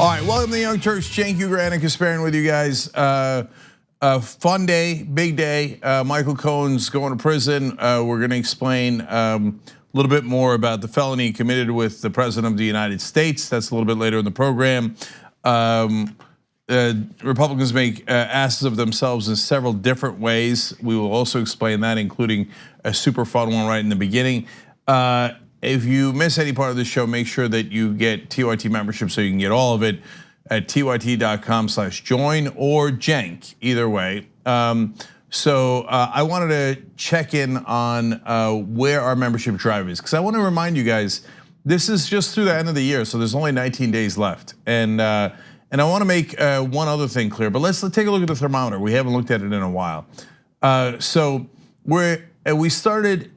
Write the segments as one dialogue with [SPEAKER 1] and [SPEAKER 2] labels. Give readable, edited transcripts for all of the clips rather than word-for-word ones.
[SPEAKER 1] All right, welcome to Young Turks. Cenk, Uygur, and Kasparian with you guys. A fun day, big day. Michael Cohen's going to prison. We're going to explain a little bit more about the felony committed with the President of the United States. That's a little bit later in the program. Republicans make asses of themselves in several different ways. We will also explain that, including a super fun one right in the beginning. If you miss any part of the show, make sure that you get TYT membership so you can get all of it at tyt.com/join or Cenk, either way. So I wanted to check in on where our membership drive is, because I want to remind you guys, this is just through the end of the year, so there's only 19 days left. And I want to make one other thing clear, but let's take a look at the thermometer. We haven't looked at it in a while. So we started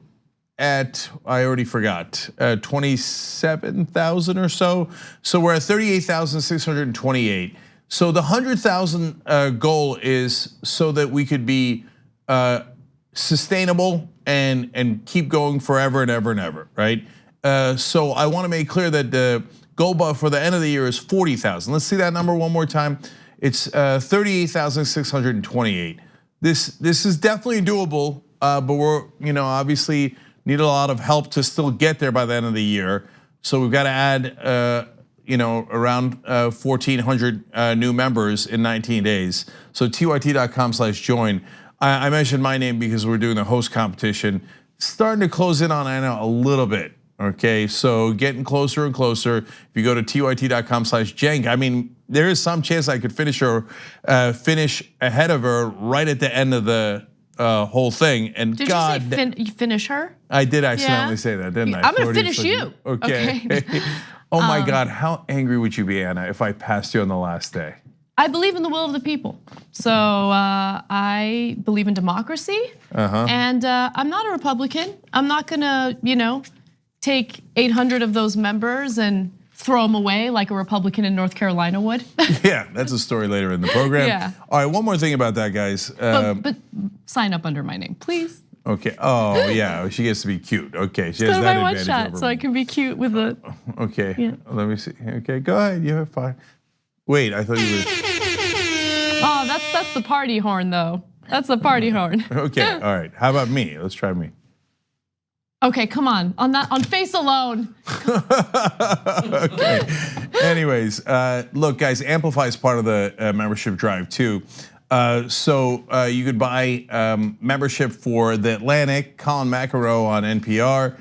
[SPEAKER 1] at, I already forgot, 27,000 or so. So we're at 38,628. So the 100,000 goal is so that we could be sustainable and keep going forever and ever and ever, right? So I want to make clear that the goal for the end of the year is 40,000. Let's see that number one more time. It's 38,628. This is definitely doable, but we're obviously need a lot of help to still get there by the end of the year. So we've got to add around 1,400 new members in 19 days. So tyt.com/join. I mentioned my name because we're doing the host competition, starting to close in on Anna a little bit. Okay, so getting closer and closer. If you go to tyt.com/Cenk, I mean, there is some chance I could finish ahead of her right at the end of the whole thing. And
[SPEAKER 2] did
[SPEAKER 1] God,
[SPEAKER 2] you say finish her?
[SPEAKER 1] I did accidentally say that, didn't I?
[SPEAKER 2] I'm gonna finish you.
[SPEAKER 1] Okay. Oh my God, how angry would you be, Anna, if I passed you on the last day?
[SPEAKER 2] I believe in the will of the people. So I believe in democracy. And I'm not a Republican. I'm not gonna, take 800 of those members and throw them away like a Republican in North Carolina would.
[SPEAKER 1] Yeah, that's a story later in the program.
[SPEAKER 2] Yeah.
[SPEAKER 1] All right, one more thing about that, guys.
[SPEAKER 2] But sign up under my name, please.
[SPEAKER 1] Okay. Oh yeah, she gets to be cute. Okay, she has
[SPEAKER 2] Go to
[SPEAKER 1] that
[SPEAKER 2] my one
[SPEAKER 1] advantage
[SPEAKER 2] shot,
[SPEAKER 1] over
[SPEAKER 2] so I can be cute with the.
[SPEAKER 1] Okay.
[SPEAKER 2] Yeah.
[SPEAKER 1] Let me see. Okay, go ahead. You have fun. Wait, I thought you were.
[SPEAKER 2] Oh, that's the party horn, though. That's the party horn.
[SPEAKER 1] Okay. All right. How about me? Let's try me.
[SPEAKER 2] Okay, come on face alone.
[SPEAKER 1] Okay. Anyways, look, guys, Amplify is part of the membership drive too. So you could buy membership for The Atlantic, Colin McEnroe on NPR,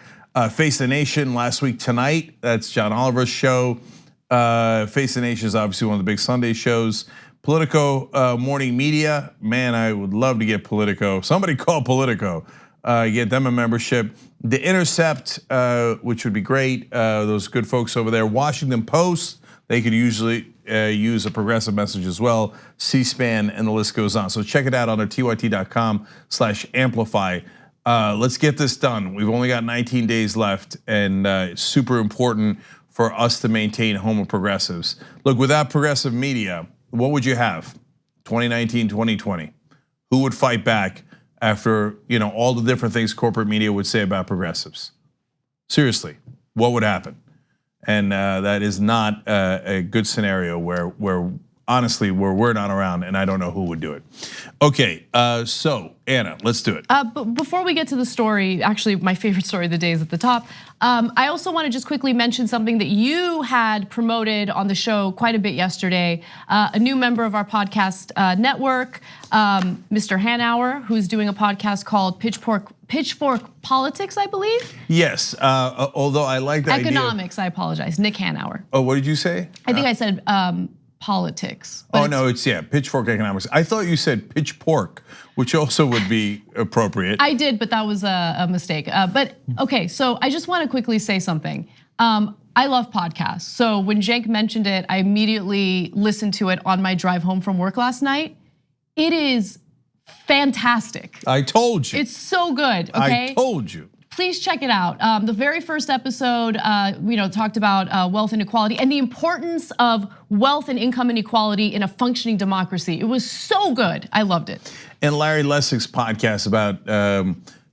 [SPEAKER 1] Face the Nation last week tonight. That's John Oliver's show. Face the Nation is obviously one of the big Sunday shows. Politico Morning Media, man, I would love to get Politico. Somebody call Politico. Get them a membership. The Intercept, which would be great. Those good folks over there. Washington Post, they could usually use a progressive message as well. C-SPAN, and the list goes on. So check it out on tyt.com/amplify. Let's get this done. We've only got 19 days left, and it's super important for us to maintain home of progressives. Look, without progressive media, what would you have? 2019, 2020. Who would fight back after all the different things corporate media would say about progressives? Seriously, what would happen? And that is not a good scenario where honestly, where we're not around, and I don't know who would do it. Okay, so Anna, let's do it.
[SPEAKER 2] But before we get to the story, actually my favorite story of the day is at the top. I also want to just quickly mention something that you had promoted on the show quite a bit yesterday. A new member of our podcast network, Mr. Hanauer, who's doing a podcast called Pitchfork Politics, I believe.
[SPEAKER 1] Yes, although I like that
[SPEAKER 2] Economics, I apologize, Nick Hanauer.
[SPEAKER 1] Oh, what did you say?
[SPEAKER 2] I think I said politics.
[SPEAKER 1] Oh no, it's Pitchfork Economics. I thought you said pitchfork, which also would be appropriate.
[SPEAKER 2] I did, but that was a mistake. But okay, so I just want to quickly say something. I love podcasts. So when Cenk mentioned it, I immediately listened to it on my drive home from work last night. It is fantastic.
[SPEAKER 1] I told you.
[SPEAKER 2] It's so good, okay?
[SPEAKER 1] I told you.
[SPEAKER 2] Please check it out. The very first episode, talked about wealth inequality and the importance of wealth and income inequality in a functioning democracy. It was so good. I loved it.
[SPEAKER 1] And Larry Lessig's podcast about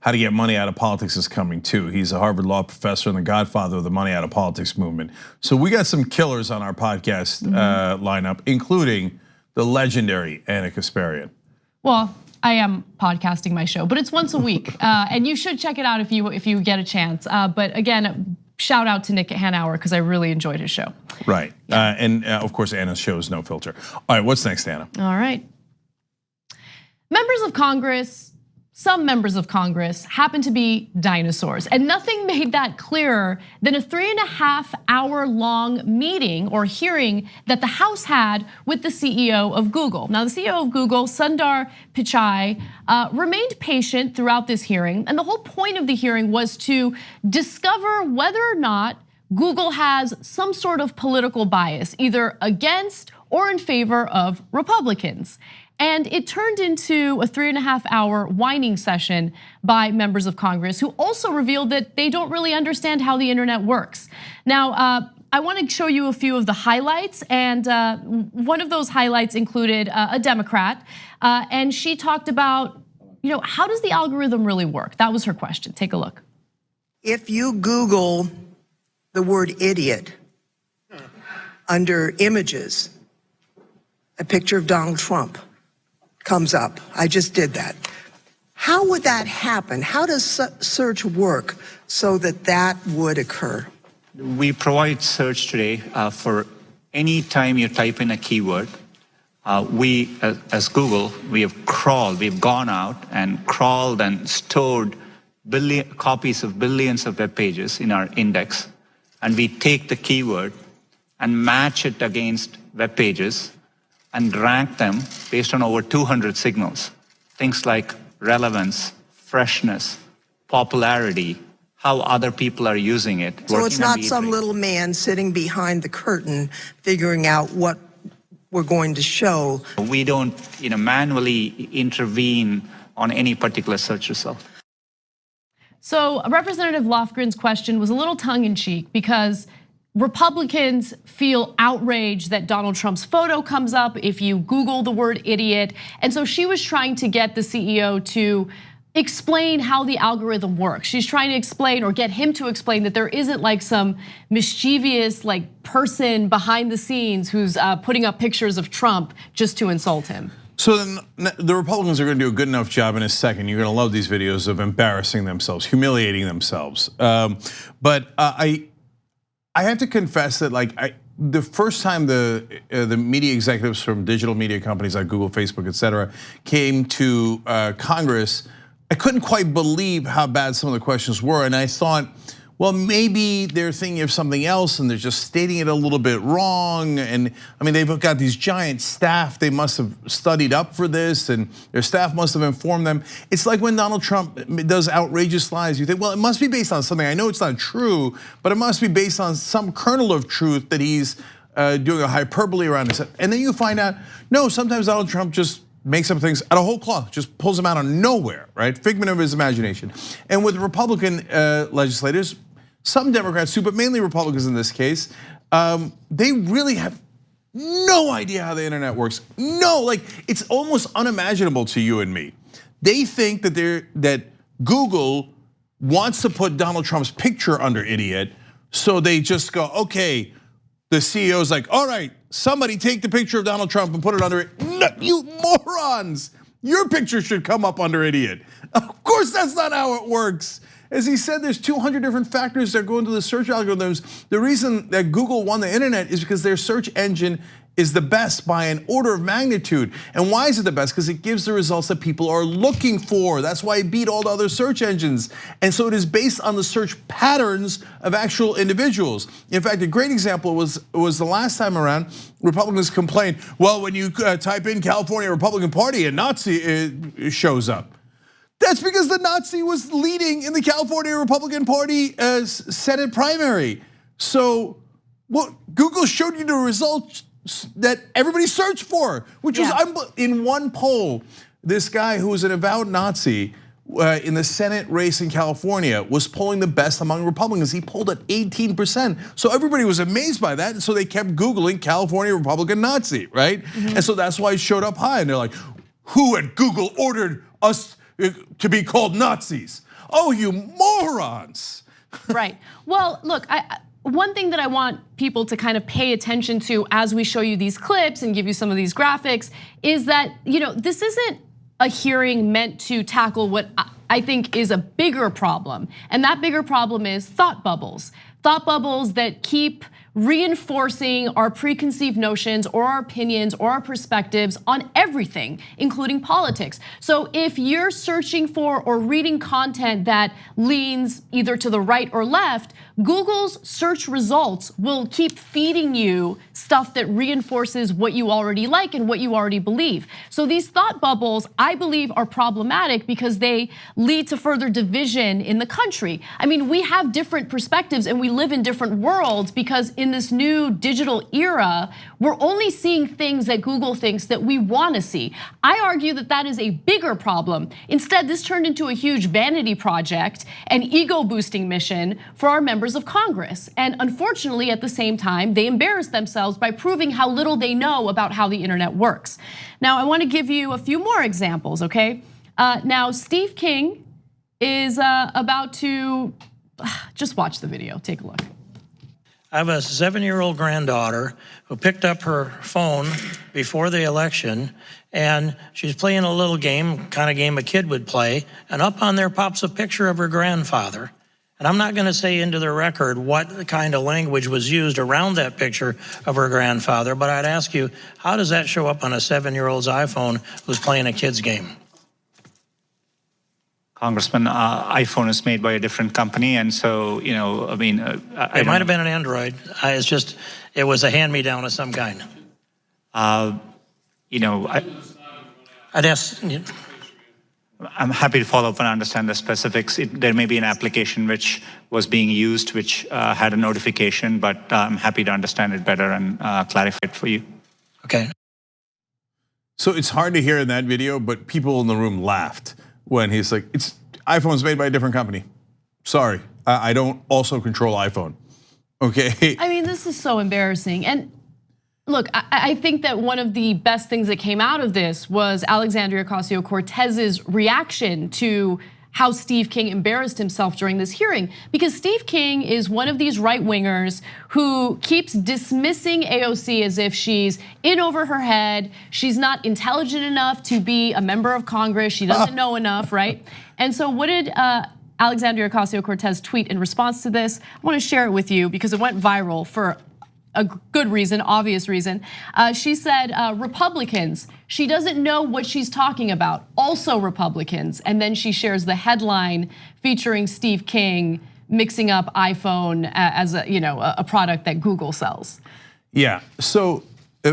[SPEAKER 1] How to Get Money Out of Politics is coming too. He's a Harvard Law professor and the godfather of the money out of politics movement. So we got some killers on our podcast lineup, including the legendary Anna Kasparian.
[SPEAKER 2] Well, I am podcasting my show, but it's once a week, and you should check it out if you get a chance. But again, shout out to Nick Hanauer because I really enjoyed his show.
[SPEAKER 1] Right, yeah. And of course Anna's show is No Filter. All right, what's next, Anna?
[SPEAKER 2] All right. Members of Congress, some members of Congress happen to be dinosaurs, and nothing made that clearer than a 3.5-hour long meeting or hearing that the House had with the CEO of Google. Now, the CEO of Google, Sundar Pichai, remained patient throughout this hearing, and the whole point of the hearing was to discover whether or not Google has some sort of political bias, either against or in favor of Republicans. And it turned into a 3.5-hour whining session by members of Congress who also revealed that they don't really understand how the internet works. Now, I want to show you a few of the highlights, and one of those highlights included a Democrat, and she talked about, how does the algorithm really work? That was her question. Take a look.
[SPEAKER 3] If you Google the word idiot under images, a picture of Donald Trump comes up. I just did that. How would that happen? How does search work so that that would occur?
[SPEAKER 4] We provide search today for any time you type in a keyword. We, as Google, we've gone out and crawled and stored copies of billions of web pages in our index. And we take the keyword and match it against web pages and rank them based on over 200 signals. Things like relevance, freshness, popularity, how other people are using it.
[SPEAKER 3] So it's not some little man sitting behind the curtain figuring out what we're going to show.
[SPEAKER 4] We don't manually intervene on any particular search result.
[SPEAKER 2] So Representative Lofgren's question was a little tongue-in-cheek because Republicans feel outraged that Donald Trump's photo comes up if you Google the word idiot. And so she was trying to get the CEO to explain how the algorithm works. She's trying to explain or get him to explain that there isn't like some mischievous person behind the scenes who's putting up pictures of Trump just to insult him.
[SPEAKER 1] So then the Republicans are gonna do a good enough job in a second. You're gonna love these videos of embarrassing themselves, humiliating themselves. But I have to confess that the first time the media executives from digital media companies like Google, Facebook, et cetera, came to Congress, I couldn't quite believe how bad some of the questions were. And I thought, well, maybe they're thinking of something else and they're just stating it a little bit wrong. And I mean, they've got these giant staff, they must have studied up for this and their staff must have informed them. It's like when Donald Trump does outrageous lies, you think, well, it must be based on something. I know it's not true, but it must be based on some kernel of truth that he's doing a hyperbole around it. And then you find out, no, sometimes Donald Trump just makes up things out of whole cloth, just pulls them out of nowhere, right? Figment of his imagination. And with Republican legislators, some Democrats too, but mainly Republicans in this case, they really have no idea how the internet works. No, it's almost unimaginable to you and me. They think that Google wants to put Donald Trump's picture under idiot, so they just go, okay, the CEO's like, all right, somebody take the picture of Donald Trump and put it under it. No, you morons, your picture should come up under idiot. Of course that's not how it works. As he said, there's 200 different factors that go into the search algorithms. The reason that Google won the internet is because their search engine is the best by an order of magnitude. And why is it the best? Because it gives the results that people are looking for. That's why it beat all the other search engines. And so it is based on the search patterns of actual individuals. In fact, a great example was the last time around, Republicans complained, well, when you type in California Republican Party, a Nazi shows up. That's because the Nazi was leading in the California Republican Party Senate primary. So what Google showed you the results that everybody searched for, which was in one poll. This guy who was an avowed Nazi in the Senate race in California was polling the best among Republicans. He polled at 18%. So everybody was amazed by that. And so they kept Googling California Republican Nazi, right? And so that's why it showed up high. And they're like, who at Google ordered us to be called Nazis? Oh, you morons.
[SPEAKER 2] Right. Well, look, one thing that I want people to kind of pay attention to as we show you these clips and give you some of these graphics is that, this isn't a hearing meant to tackle what I think is a bigger problem. And that bigger problem is thought bubbles. Thought bubbles that keep reinforcing our preconceived notions or our opinions or our perspectives on everything, including politics. So if you're searching for or reading content that leans either to the right or left, Google's search results will keep feeding you stuff that reinforces what you already like and what you already believe. So these thought bubbles, I believe, are problematic because they lead to further division in the country. I mean, we have different perspectives and we live in different worlds because in this new digital era, we're only seeing things that Google thinks that we want to see. I argue that that is a bigger problem. Instead, this turned into a huge vanity project, an ego boosting mission for our members of Congress. And unfortunately, at the same time, they embarrass themselves by proving how little they know about how the internet works. Now, I want to give you a few more examples, okay? Now, Steve King is about to, just watch the video, take a look.
[SPEAKER 5] I have a 7-year-old granddaughter who picked up her phone before the election and she's playing a little game, kind of game a kid would play, and up on there pops a picture of her grandfather. And I'm not gonna say into the record what kind of language was used around that picture of her grandfather, but I'd ask you, how does that show up on a 7-year-old's iPhone who's playing a kid's game?
[SPEAKER 4] Congressman, iPhone is made by a different company, and so, I mean,
[SPEAKER 5] it might have been an Android. It was a hand-me-down of some kind.
[SPEAKER 4] I'd
[SPEAKER 5] ask.
[SPEAKER 4] I'm happy to follow up and understand the specifics. There may be an application which was being used, which had a notification, but I'm happy to understand it better and clarify it for you.
[SPEAKER 5] Okay.
[SPEAKER 1] So it's hard to hear in that video, but people in the room laughed when he's like, iPhone's made by a different company. Sorry, I don't also control iPhone, okay?
[SPEAKER 2] I mean, this is so embarrassing. And look, I think that one of the best things that came out of this was Alexandria Ocasio-Cortez's reaction to how Steve King embarrassed himself during this hearing. Because Steve King is one of these right-wingers who keeps dismissing AOC as if she's in over her head, she's not intelligent enough to be a member of Congress, she doesn't know enough, right? And so what did Alexandria Ocasio-Cortez tweet in response to this? I wanna share it with you because it went viral for a good reason, obvious reason. She said, Republicans, she doesn't know what she's talking about, also Republicans. And then she shares the headline featuring Steve King mixing up iPhone as a product that Google sells.
[SPEAKER 1] Yeah, so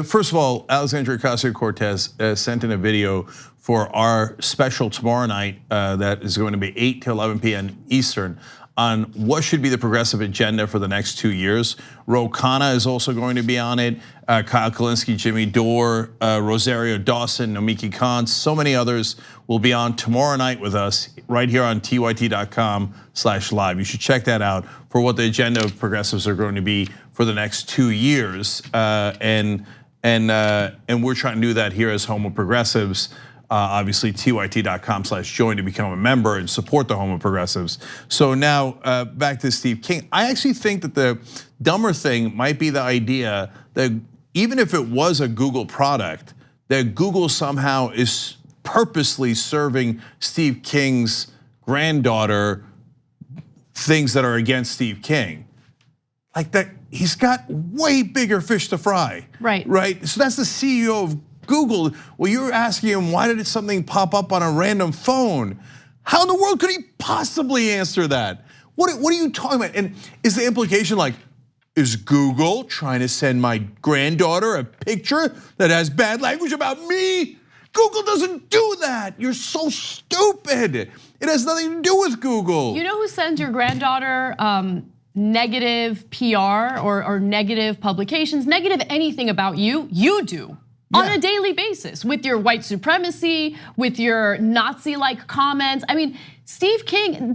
[SPEAKER 1] first of all, Alexandria Ocasio-Cortez sent in a video for our special tomorrow night that is going to be 8 to 11 p.m. Eastern on what should be the progressive agenda for the next 2 years. Ro Khanna is also going to be on it. Kyle Kulinski, Jimmy Dore, Rosario Dawson, Nomiki Khan, so many others will be on tomorrow night with us right here on tyt.com/live. You should check that out for what the agenda of progressives are going to be for the next 2 years. And we're trying to do that here as Homo Progressives. Obviously, tyt.com/join to become a member and support the Homo Progressives. So now back to Steve King. I actually think that the dumber thing might be the idea that even if it was a Google product, that Google somehow is purposely serving Steve King's granddaughter things that are against Steve King. Like that, he's got way bigger fish to fry.
[SPEAKER 2] Right.
[SPEAKER 1] Right, so that's the CEO of Google. Well, you're asking him, why did something pop up on a random phone? How in the world could he possibly answer that? What are you talking about? And is the implication like, is Google trying to send my granddaughter a picture that has bad language about me? Google doesn't do that. You're so stupid. It has nothing to do with Google.
[SPEAKER 2] You know who sends your granddaughter negative PR or negative publications, negative anything about you? You do. On a daily basis with your white supremacy, with your Nazi-like comments. I mean, Steve King,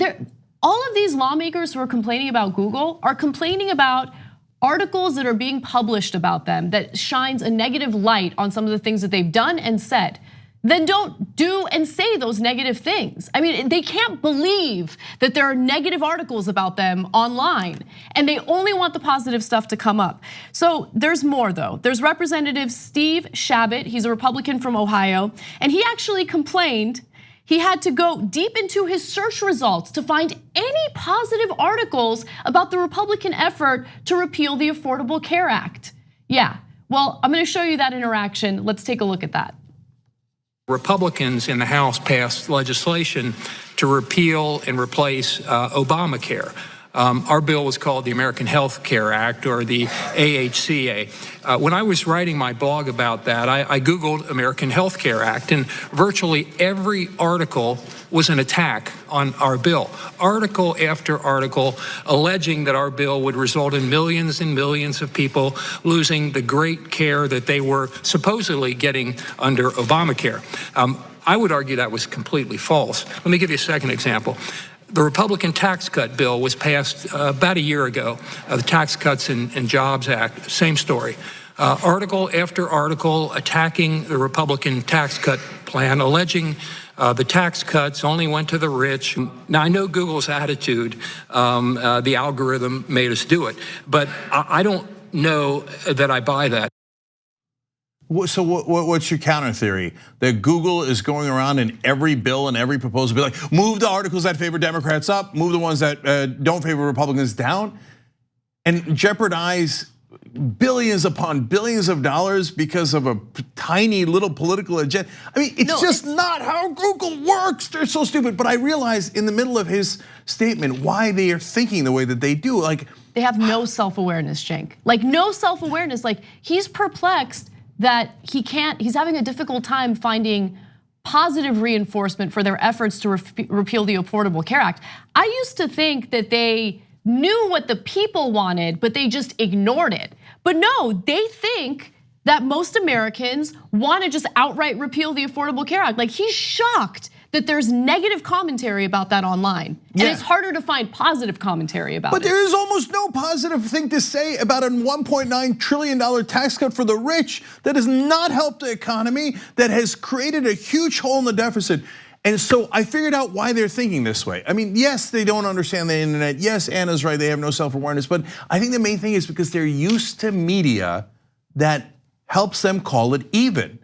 [SPEAKER 2] all of these lawmakers who are complaining about Google are complaining about articles that are being published about them that shines a negative light on some of the things that they've done and said. then don't do and say those negative things. I mean, they can't believe that there are negative articles about them online, and they only want the positive stuff to come up. So there's more though. There's Representative Steve Chabot, he's a Republican from Ohio, and he actually complained he had to go deep into his search results to find any positive articles about the Republican effort to repeal the Affordable Care Act. Yeah, well, I'm gonna show you that interaction. Let's take a look at that.
[SPEAKER 6] Republicans in the House passed legislation to repeal and replace Obamacare. Our bill was called the American Health Care Act, or the AHCA. When I was writing my blog about that, I Googled American Health Care Act, and virtually every article was an attack on our bill. Article after article alleging that our bill would result in millions and millions of people losing the great care that they were supposedly getting under Obamacare. I would argue that was completely false. Let me give you a second example. The Republican tax cut bill was passed about a year ago, the Tax Cuts and Jobs Act, same story. Article after article attacking the Republican tax cut plan, alleging the tax cuts only went to the rich. Now, I know Google's attitude, the algorithm made us do it, but I don't know that I buy that.
[SPEAKER 1] So what's your counter theory? That Google is going around in every bill and every proposal, be like, move the articles that favor Democrats up, move the ones that don't favor Republicans down, and jeopardize billions upon billions of dollars because of a tiny little political agenda. I mean, it's not how Google works. They're so stupid. But I realize in the middle of his statement why they are thinking the way that they do. Like,
[SPEAKER 2] they have no self-awareness, Cenk. Like, no self-awareness. Like, he's perplexed that he's having a difficult time finding positive reinforcement for their efforts to repeal the Affordable Care Act. I used to think that they knew what the people wanted, but they just ignored it. But no, they think that most Americans want to just outright repeal the Affordable Care Act. Like, he's shocked that there's negative commentary about that online. And it's harder to find positive commentary about it.
[SPEAKER 1] But there is almost no positive thing to say about a $1.9 trillion tax cut for the rich that has not helped the economy, that has created a huge hole in the deficit. And so I figured out why they're thinking this way. I mean, yes, they don't understand the internet. Yes, Anna's right, they have no self-awareness. But I think the main thing is because they're used to media that helps them call it even.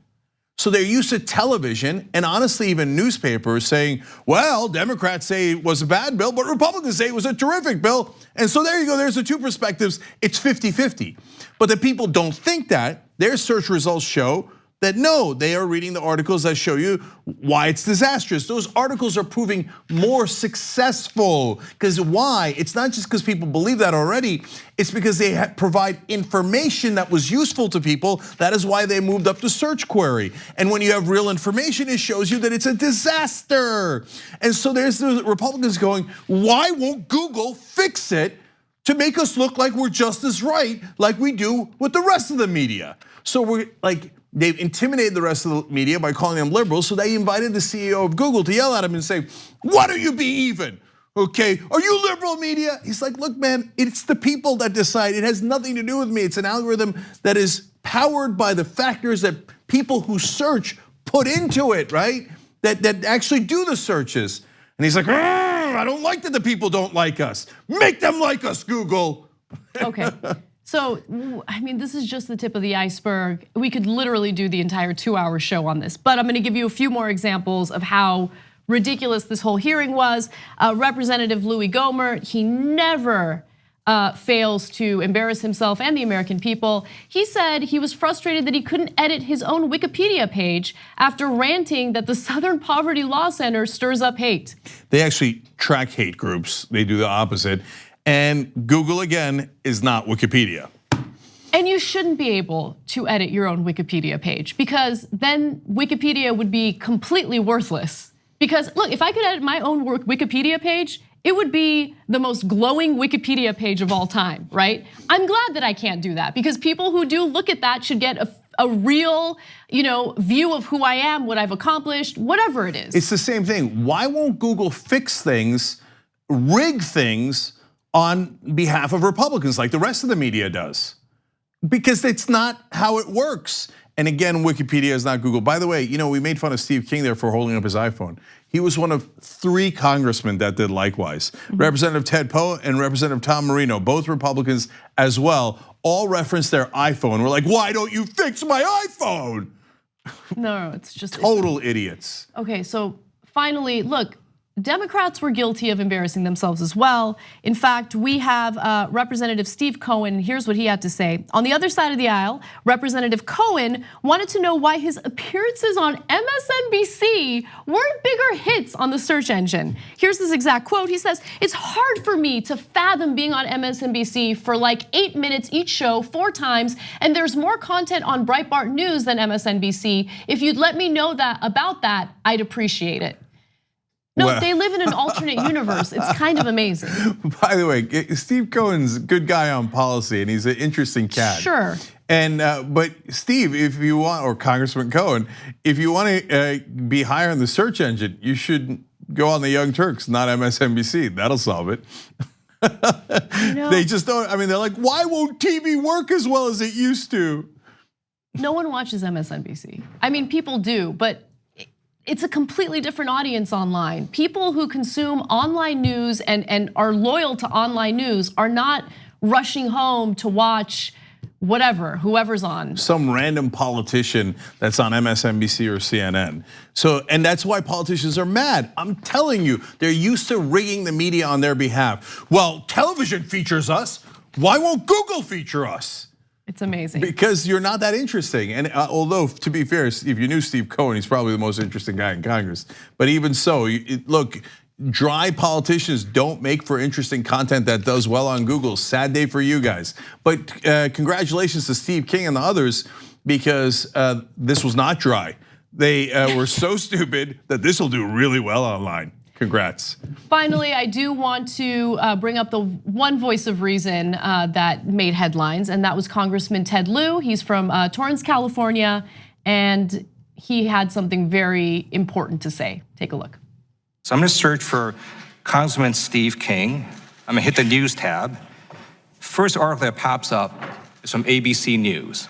[SPEAKER 1] So they're used to television and honestly even newspapers saying, well, Democrats say it was a bad bill, but Republicans say it was a terrific bill. And so there you go, there's the two perspectives, it's 50-50. But the people don't think that. Their search results show that no, they are reading the articles that show you why it's disastrous. Those articles are proving more successful. Because why? It's not just because people believe that already, it's because they provide information that was useful to people. That is why they moved up the search query. And when you have real information, it shows you that it's a disaster. And so there's the Republicans going, why won't Google fix it to make us look like we're just as right like we do with the rest of the media? So we're like, they've intimidated the rest of the media by calling them liberals, so they invited the CEO of Google to yell at him and say, why don't you be even? Okay, are you liberal media? He's like, look, man, it's the people that decide. It has nothing to do with me. It's an algorithm that is powered by the factors that people who search put into it, right? That actually do the searches. And he's like, I don't like that the people don't like us. Make them like us, Google.
[SPEAKER 2] Okay. So, I mean, this is just the tip of the iceberg. We could literally do the entire 2-hour show on this, but I'm gonna give you a few more examples of how ridiculous this whole hearing was. Representative Louis Gohmert, he never fails to embarrass himself and the American people. He said he was frustrated that he couldn't edit his own Wikipedia page after ranting that the Southern Poverty Law Center stirs up hate.
[SPEAKER 1] They actually track hate groups. They do the opposite. And Google, again, is not Wikipedia.
[SPEAKER 2] And you shouldn't be able to edit your own Wikipedia page because then Wikipedia would be completely worthless. Because look, if I could edit my own Wikipedia page, it would be the most glowing Wikipedia page of all time, right? I'm glad that I can't do that because people who do look at that should get a real, view of who I am, what I've accomplished, whatever it is.
[SPEAKER 1] It's the same thing. Why won't Google fix things, rig things on behalf of Republicans like the rest of the media does? Because it's not how it works. And again, Wikipedia is not Google. By the way, we made fun of Steve King there for holding up his iPhone. He was one of 3 congressmen that did likewise. Representative Ted Poe and Representative Tom Marino, both Republicans as well, all referenced their iPhone. We're like, why don't you fix my iPhone?
[SPEAKER 2] No, it's just
[SPEAKER 1] total idiots.
[SPEAKER 2] Okay, so finally, look, Democrats were guilty of embarrassing themselves as well. In fact, we have Representative Steve Cohen. Here's what he had to say. On the other side of the aisle, Representative Cohen wanted to know why his appearances on MSNBC weren't bigger hits on the search engine. Here's his exact quote. He says, "It's hard for me to fathom being on MSNBC for like 8 minutes each show 4 times, and there's more content on Breitbart News than MSNBC. If you'd let me know about that, I'd appreciate it." No, they live in an alternate universe. It's kind of amazing.
[SPEAKER 1] By the way, Steve Cohen's a good guy on policy, and he's an interesting cat.
[SPEAKER 2] Sure.
[SPEAKER 1] And but Steve, if you want, or Congressman Cohen, if you want to be higher in the search engine, you should go on the Young Turks, not MSNBC. That'll solve it. They just don't. I mean, they're like, why won't TV work as well as it used to?
[SPEAKER 2] No one watches MSNBC. I mean, people do, but it's a completely different audience online. People who consume online news and are loyal to online news are not rushing home to watch whoever's on.
[SPEAKER 1] Some random politician that's on MSNBC or CNN. So, and that's why politicians are mad. I'm telling you, they're used to rigging the media on their behalf. Well, television features us. Why won't Google feature us?
[SPEAKER 2] It's amazing.
[SPEAKER 1] Because you're not that interesting. And although, to be fair, if you knew Steve Cohen, he's probably the most interesting guy in Congress. But even so, look, dry politicians don't make for interesting content that does well on Google. Sad day for you guys. But congratulations to Steve King and the others, because this was not dry. They were so stupid that this will do really well online. Congrats.
[SPEAKER 2] Finally, I do want to bring up the one voice of reason that made headlines, and that was Congressman Ted Lieu. He's from Torrance, California, and he had something very important to say. Take a look.
[SPEAKER 7] So I'm gonna search for Congressman Steve King. I'm gonna hit the news tab. First article that pops up is from ABC News.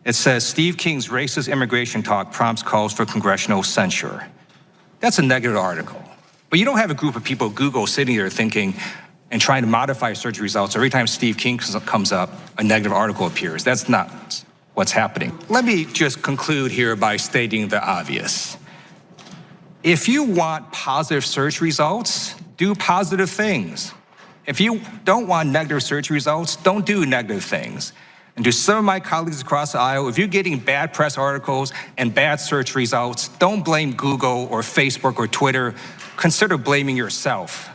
[SPEAKER 7] It says, Steve King's racist immigration talk prompts calls for congressional censure. That's a negative article. But you don't have a group of people, Google, sitting there thinking and trying to modify search results. Every time Steve King comes up, a negative article appears. That's not what's happening. Let me just conclude here by stating the obvious. If you want positive search results, do positive things. If you don't want negative search results, don't do negative things. And to some of my colleagues across the aisle, if you're getting bad press articles and bad search results, don't blame Google or Facebook or Twitter. Consider blaming yourself.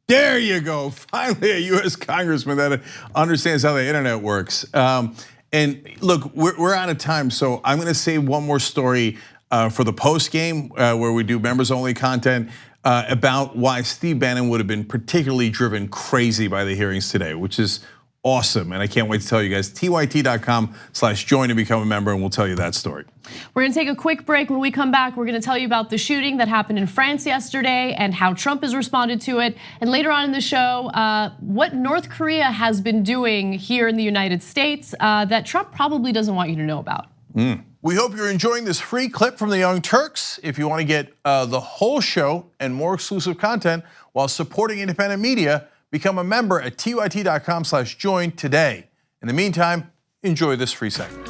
[SPEAKER 1] There you go. Finally, a US congressman that understands how the internet works. And look, we're out of time, so I'm gonna save one more story for the post game where we do members only content about why Steve Bannon would have been particularly driven crazy by the hearings today, which is awesome, and I can't wait to tell you guys. tyt.com/join to become a member, and we'll tell you that story.
[SPEAKER 2] We're gonna take a quick break. When we come back, we're gonna tell you about the shooting that happened in France yesterday and how Trump has responded to it. And later on in the show, what North Korea has been doing here in the United States that Trump probably doesn't want you to know about.
[SPEAKER 1] We hope you're enjoying this free clip from the Young Turks. If you want to get the whole show and more exclusive content while supporting independent media, become a member at tyt.com/join today. In the meantime, enjoy this free segment.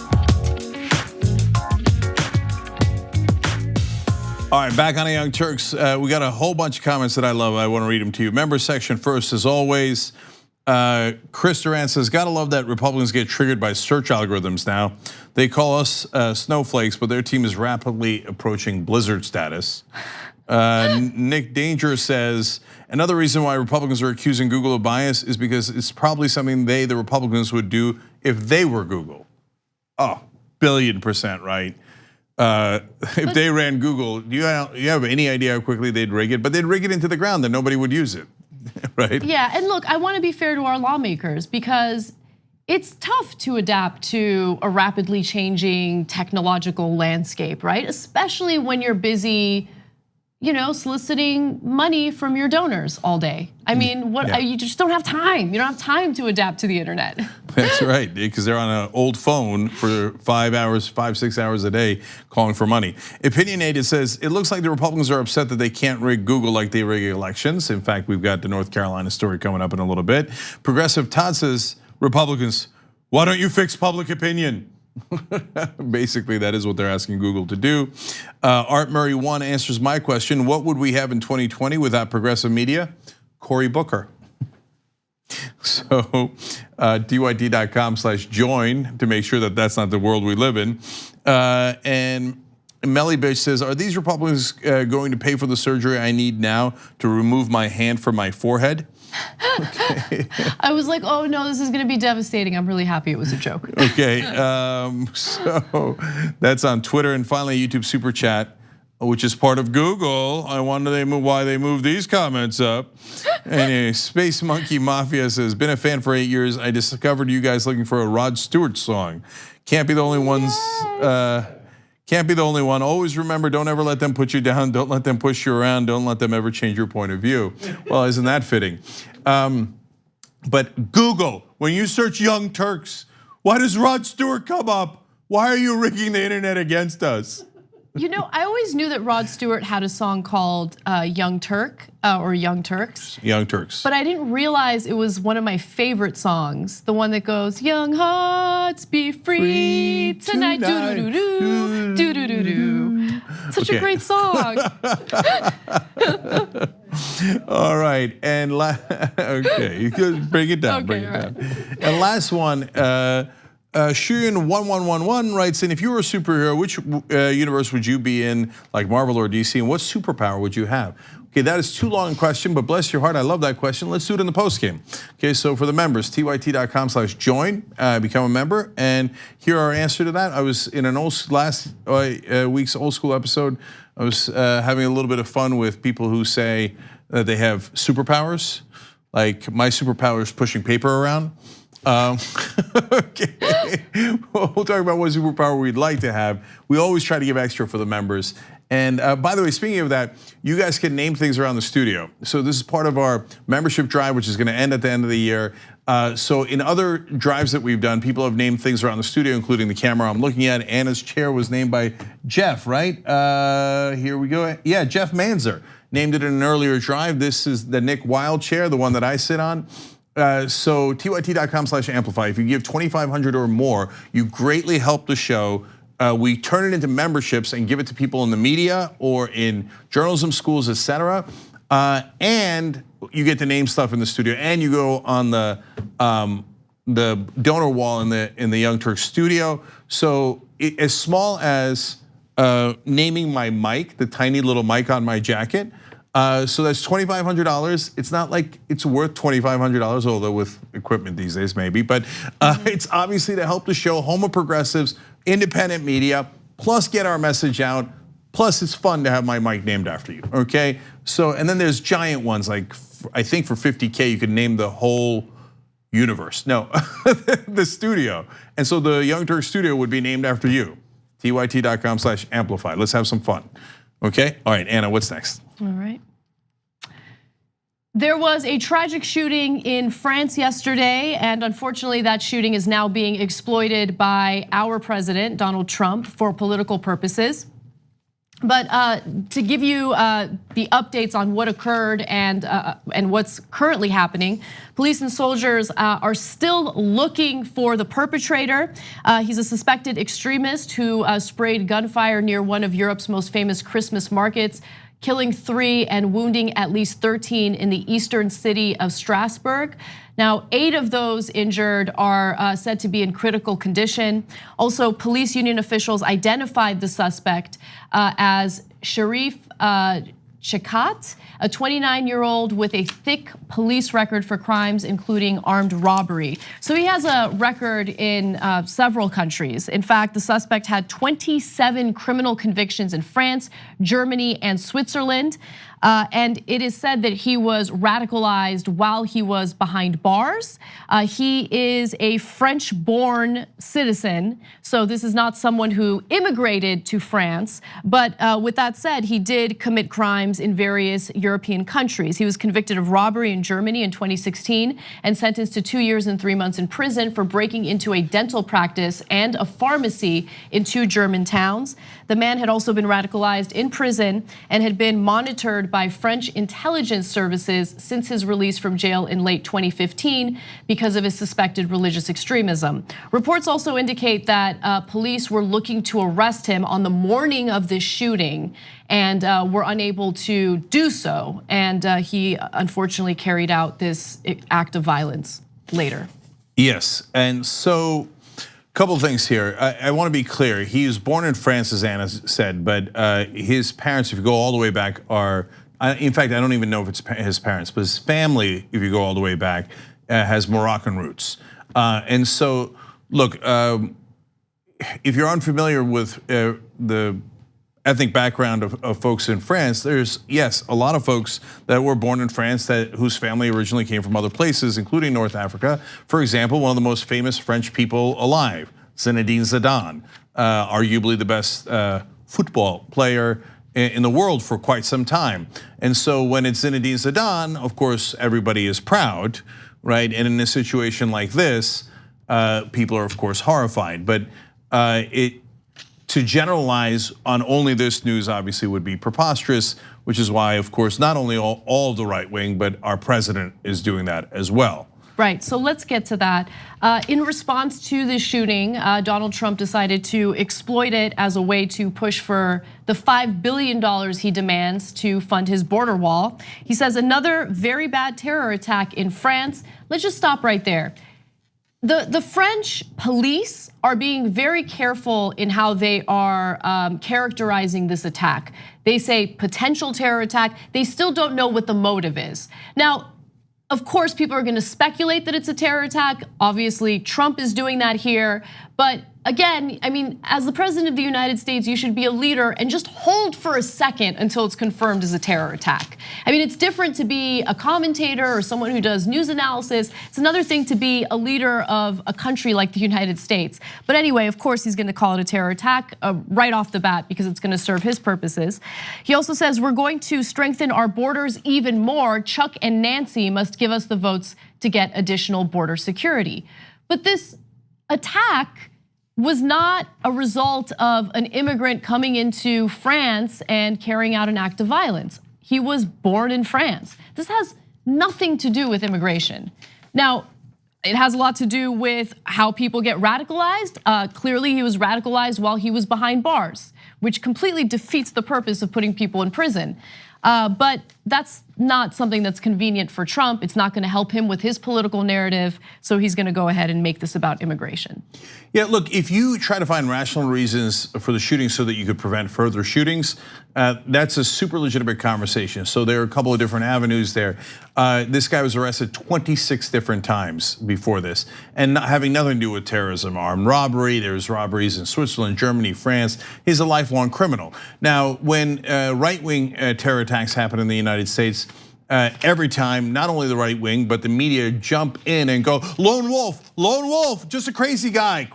[SPEAKER 1] All right, back on the Young Turks. We got a whole bunch of comments that I love. I want to read them to you. Member section first, as always. Chris Durant says, gotta love that Republicans get triggered by search algorithms now. They call us snowflakes, but their team is rapidly approaching blizzard status. Nick Danger says, another reason why Republicans are accusing Google of bias is because it's probably something the Republicans would do if they were Google. Oh, billion% right. If they ran Google, do you have any idea how quickly they'd rig it? But they'd rig it into the ground that nobody would use it, right?
[SPEAKER 2] Yeah, and look, I wanna be fair to our lawmakers because it's tough to adapt to a rapidly changing technological landscape, right? Especially when you're busy, soliciting money from your donors all day. I mean, you just don't have time. You don't have time to adapt to the internet.
[SPEAKER 1] That's right, because they're on an old phone for 5, 6 hours a day calling for money. Opinionated says, it looks like the Republicans are upset that they can't rig Google like they rig elections. In fact, we've got the North Carolina story coming up in a little bit. Progressive Todd says, Republicans, why don't you fix public opinion? Basically, that is what they're asking Google to do. Art Murray 1 answers my question. What would we have in 2020 without progressive media? Cory Booker. So dyt.com/join to make sure that that's not the world we live in. And Melly Bitch says, are these Republicans going to pay for the surgery I need now to remove my hand from my forehead? Okay.
[SPEAKER 2] I was like, oh no, this is gonna be devastating. I'm really happy it was a joke.
[SPEAKER 1] Okay, so that's on Twitter. And finally, YouTube Super Chat, which is part of Google. I wonder why they moved these comments up. Anyway, Space Monkey Mafia says, been a fan for 8 years. I discovered you guys looking for a Rod Stewart song. Can't be the only ones. Can't be the only one. Always remember, don't ever let them put you down. Don't let them push you around. Don't let them ever change your point of view. Well, isn't that fitting? But Google, when you search Young Turks, why does Rod Stewart come up? Why are you rigging the internet against us?
[SPEAKER 2] You know, I always knew that Rod Stewart had a song called Young Turk or Young Turks.
[SPEAKER 1] Young Turks.
[SPEAKER 2] But I didn't realize it was one of my favorite songs. The one that goes, young hearts be free tonight, do-do-do-do, do-do-do-do. Such a great song.
[SPEAKER 1] All right, and okay, you could bring it down, bring it down. And last one, Shuyun1111 writes in, if you were a superhero, which universe would you be in, like Marvel or DC, and what superpower would you have? Okay, that is too long a question, but bless your heart, I love that question. Let's do it in the post game. Okay, so for the members, tyt.com/join, become a member, and here our answer to that. I was in an last week's old school episode. I was having a little bit of fun with people who say that they have superpowers. Like my superpower is pushing paper around. Okay, we'll talk about what superpower we'd like to have. We always try to give extra for the members. And by the way, speaking of that, you guys can name things around the studio. So this is part of our membership drive, which is gonna end at the end of the year. So in other drives that we've done, people have named things around the studio, including the camera I'm looking at. Anna's chair was named by Jeff, right? Here we go. Yeah, Jeff Manzer named it in an earlier drive. This is the Nick Wild chair, the one that I sit on. So tyt.com/amplify. If you give $2,500 or more, you greatly help the show. We turn it into memberships and give it to people in the media or in journalism schools, etc. And you get to name stuff in the studio, and you go on the donor wall in the Young Turks studio. So as small as naming my mic, the tiny little mic on my jacket. So that's $2,500. It's not like it's worth $2,500, although with equipment these days maybe, but it's obviously to help the show, home of progressives, independent media, plus get our message out, plus it's fun to have my mic named after you, okay? So, and then there's giant ones, like I think for 50K you could name the whole universe. No, the studio. And so the Young Turks studio would be named after you. tyt.com/amplify. Let's have some fun, okay? All right, Anna, what's next?
[SPEAKER 2] All right. There was a tragic shooting in France yesterday, and unfortunately that shooting is now being exploited by our president, Donald Trump, for political purposes. But to give you the updates on what occurred and what's currently happening, police and soldiers are still looking for the perpetrator. He's a suspected extremist who sprayed gunfire near one of Europe's most famous Christmas markets, killing 3 and wounding at least 13 in the eastern city of Strasbourg. Now, 8 of those injured are said to be in critical condition. Also, police union officials identified the suspect as Sharif Chakat, a 29-year-old with a thick police record for crimes including armed robbery. So he has a record in several countries. In fact, the suspect had 27 criminal convictions in France, Germany, and Switzerland. And it is said that he was radicalized while he was behind bars. He is a French-born citizen, so this is not someone who immigrated to France. But with that said, he did commit crimes in various European countries. He was convicted of robbery in Germany in 2016 and sentenced to 2 years and 3 months in prison for breaking into a dental practice and a pharmacy in 2 German towns. The man had also been radicalized in prison and had been monitored by French intelligence services since his release from jail in late 2015 because of his suspected religious extremism. Reports also indicate that police were looking to arrest him on the morning of this shooting and were unable to do so. And he unfortunately carried out this act of violence later.
[SPEAKER 1] Yes, and so a couple of things here. I want to be clear. He was born in France, as Anna said, but his parents, if you go all the way back, are, in fact, I don't even know if it's his parents, but his family, if you go all the way back, has Moroccan roots. And so, look, if you're unfamiliar with the ethnic background of folks in France, there's, yes, a lot of folks that were born in France whose family originally came from other places, including North Africa. For example, one of the most famous French people alive, Zinedine Zidane, arguably the best football player in the world for quite some time. And so when it's Zinedine Zidane, of course, everybody is proud, right? And in a situation like this, people are of course horrified. But to generalize on only this news obviously would be preposterous, which is why, of course, not only all of the right wing, but our president is doing that as well.
[SPEAKER 2] Right, so let's get to that. In response to this shooting, Donald Trump decided to exploit it as a way to push for the $5 billion he demands to fund his border wall. He says another very bad terror attack in France. Let's just stop right there. The French police are being very careful in how they are characterizing this attack. They say potential terror attack. They still don't know what the motive is. Now, of course, people are gonna speculate that it's a terror attack. Obviously, Trump is doing that here. But again, I mean, as the president of the United States, you should be a leader and just hold for a second until it's confirmed as a terror attack. I mean, it's different to be a commentator or someone who does news analysis. It's another thing to be a leader of a country like the United States. But anyway, of course, he's gonna call it a terror attack right off the bat because it's gonna serve his purposes. He also says, we're going to strengthen our borders even more. Chuck and Nancy must give us the votes to get additional border security. But this attack was not a result of an immigrant coming into France and carrying out an act of violence. He was born in France. This has nothing to do with immigration. Now, it has a lot to do with how people get radicalized. Clearly, he was radicalized while he was behind bars, which completely defeats the purpose of putting people in prison. But that's not something that's convenient for Trump. It's not gonna help him with his political narrative, so he's gonna go ahead and make this about immigration.
[SPEAKER 1] Yeah, look, if you try to find rational reasons for the shooting so that you could prevent further shootings, that's a super legitimate conversation. So there are a couple of different avenues there. This guy was arrested 26 different times before this, and having nothing to do with terrorism, armed robbery. There's robberies in Switzerland, Germany, France. He's a lifelong criminal. Now, when right-wing terror attacks happen in the United States, every time, not only the right wing, but the media jump in and go, lone wolf, just a crazy guy,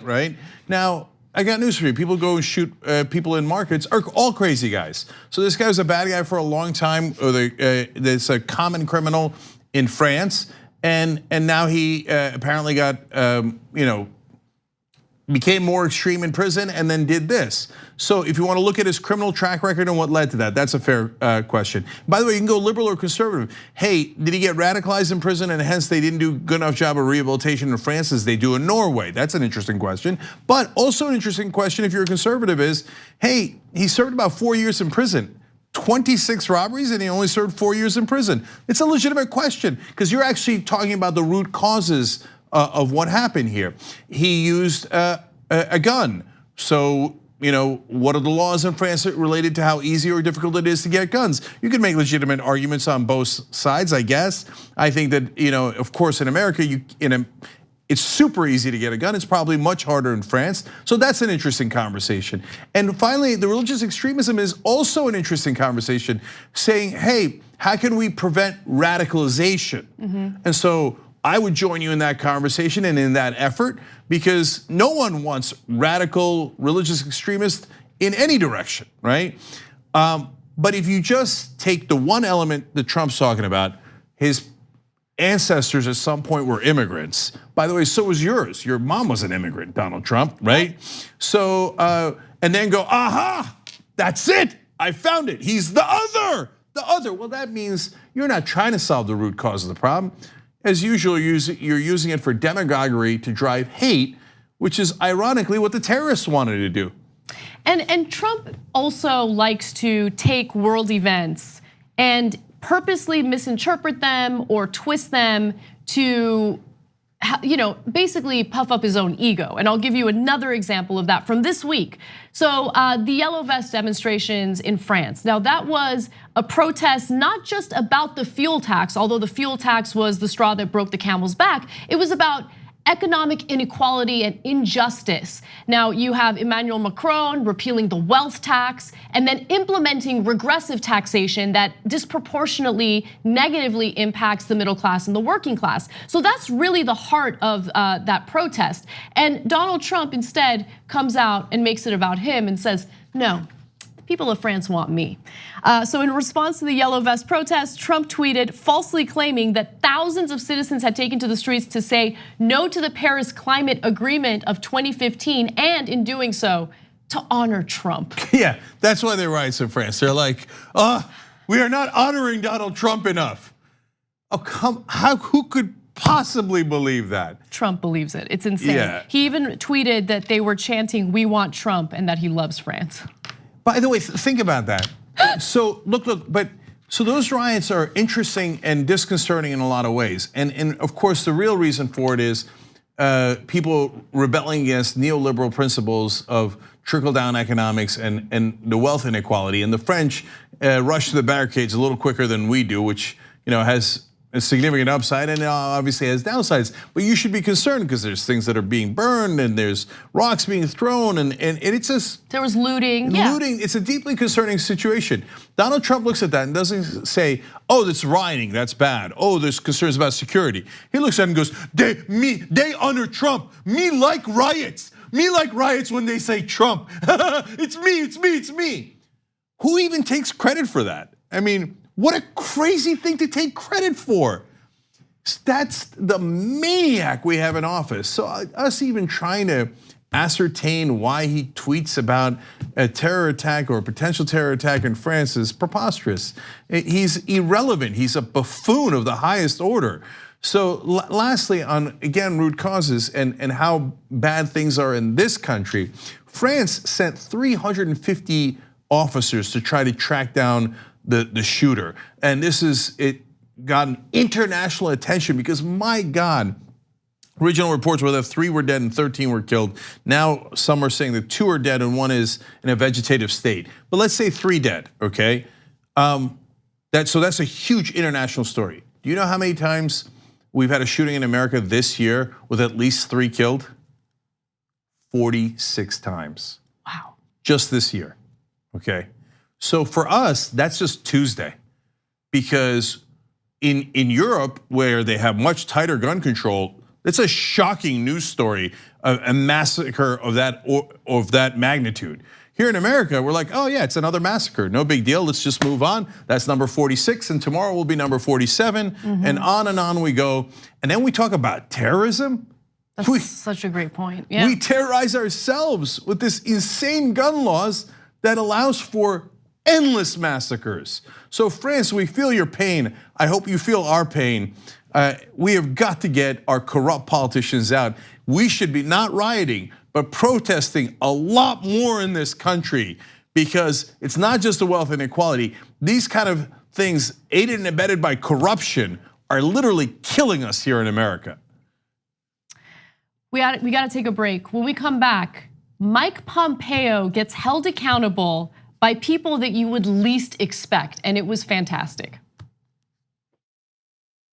[SPEAKER 1] right? Now, I got news for you. People go and shoot people in markets are all crazy guys. So this guy was a bad guy for a long time. There's a common criminal in France, and now he apparently got became more extreme in prison and then did this. So if you want to look at his criminal track record and what led to that, that's a fair question. By the way, you can go liberal or conservative. Hey, did he get radicalized in prison and hence they didn't do a good enough job of rehabilitation in France as they do in Norway? That's an interesting question. But also an interesting question if you're a conservative is, hey, he served about 4 years in prison. 26 robberies and he only served 4 years in prison. It's a legitimate question because you're actually talking about the root causes of what happened here. He used a gun. So, what are the laws in France related to how easy or difficult it is to get guns? You can make legitimate arguments on both sides, I guess. I think that, of course, in America, it's super easy to get a gun. It's probably much harder in France. So that's an interesting conversation. And finally, the religious extremism is also an interesting conversation, saying, hey, how can we prevent radicalization? And so I would join you in that conversation and in that effort, because no one wants radical religious extremists in any direction, right? But if you just take the one element that Trump's talking about, his ancestors at some point were immigrants. By the way, so was yours. Your mom was an immigrant, Donald Trump, right? So, and then go, aha, that's it. I found it. He's the other. Well, that means you're not trying to solve the root cause of the problem. As usual, you're using it for demagoguery to drive hate, which is ironically what the terrorists wanted to do.
[SPEAKER 2] And Trump also likes to take world events and purposely misinterpret them or twist them to, basically puff up his own ego. And I'll give you another example of that from this week. So the yellow vest demonstrations in France. Now that was a protest not just about the fuel tax, although the fuel tax was the straw that broke the camel's back. It was about economic inequality and injustice. Now you have Emmanuel Macron repealing the wealth tax and then implementing regressive taxation that disproportionately negatively impacts the middle class and the working class. So that's really the heart of that protest. And Donald Trump instead comes out and makes it about him and says, no, the people of France want me. So in response to the yellow vest protest, Trump tweeted falsely claiming that thousands of citizens had taken to the streets to say no to the Paris Climate Agreement of 2015, and in doing so, to honor Trump.
[SPEAKER 1] Yeah, that's why they riots in France. They're like, we are not honoring Donald Trump enough. Who could possibly believe that?
[SPEAKER 2] Trump believes it, it's insane.
[SPEAKER 1] Yeah.
[SPEAKER 2] He even tweeted that they were chanting, we want Trump, and that he loves France.
[SPEAKER 1] By the way, think about that. So so those riots are interesting and disconcerting in a lot of ways. And of course, the real reason for it is people rebelling against neoliberal principles of trickle-down economics and the wealth inequality. And the French rush to the barricades a little quicker than we do, which has a significant upside and obviously has downsides. But you should be concerned because there's things that are being burned and there's rocks being thrown and it's just
[SPEAKER 2] there was looting.
[SPEAKER 1] Looting. It's a deeply concerning situation. Donald Trump looks at that and doesn't say, "Oh, that's rioting. That's bad. Oh, there's concerns about security." He looks at it and goes, "They honor Trump. Me like riots. Me like riots when they say Trump. It's me." Who even takes credit for that? I mean, what a crazy thing to take credit for. That's the maniac we have in office. So us even trying to ascertain why he tweets about a terror attack or a potential terror attack in France is preposterous. He's irrelevant. He's a buffoon of the highest order. So lastly, on again root causes and how bad things are in this country, France sent 350 officers to try to track down the shooter. And it got international attention because my God, original reports were that 3 were dead and 13 were killed. Now some are saying that 2 are dead and 1 is in a vegetative state. But let's say 3 dead, okay? So that's a huge international story. Do you know how many times we've had a shooting in America this year with at least 3 killed? 46 times.
[SPEAKER 2] Wow.
[SPEAKER 1] Just this year, okay? So for us, that's just Tuesday, because in Europe, where they have much tighter gun control, it's a shocking news story, a massacre of that magnitude. Here in America, we're like, oh yeah, it's another massacre, no big deal, let's just move on. That's number 46, and tomorrow will be number 47, and on we go. And then we talk about terrorism.
[SPEAKER 2] That's such a great point, yeah.
[SPEAKER 1] We terrorize ourselves with this insane gun laws that allows for endless massacres. So France, we feel your pain. I hope you feel our pain. We have got to get our corrupt politicians out. We should be not rioting, but protesting a lot more in this country, because it's not just the wealth inequality. These kind of things, aided and abetted by corruption, are literally killing us here in America.
[SPEAKER 2] We got to take a break. When we come back, Mike Pompeo gets held accountable by people that you would least expect, and it was fantastic.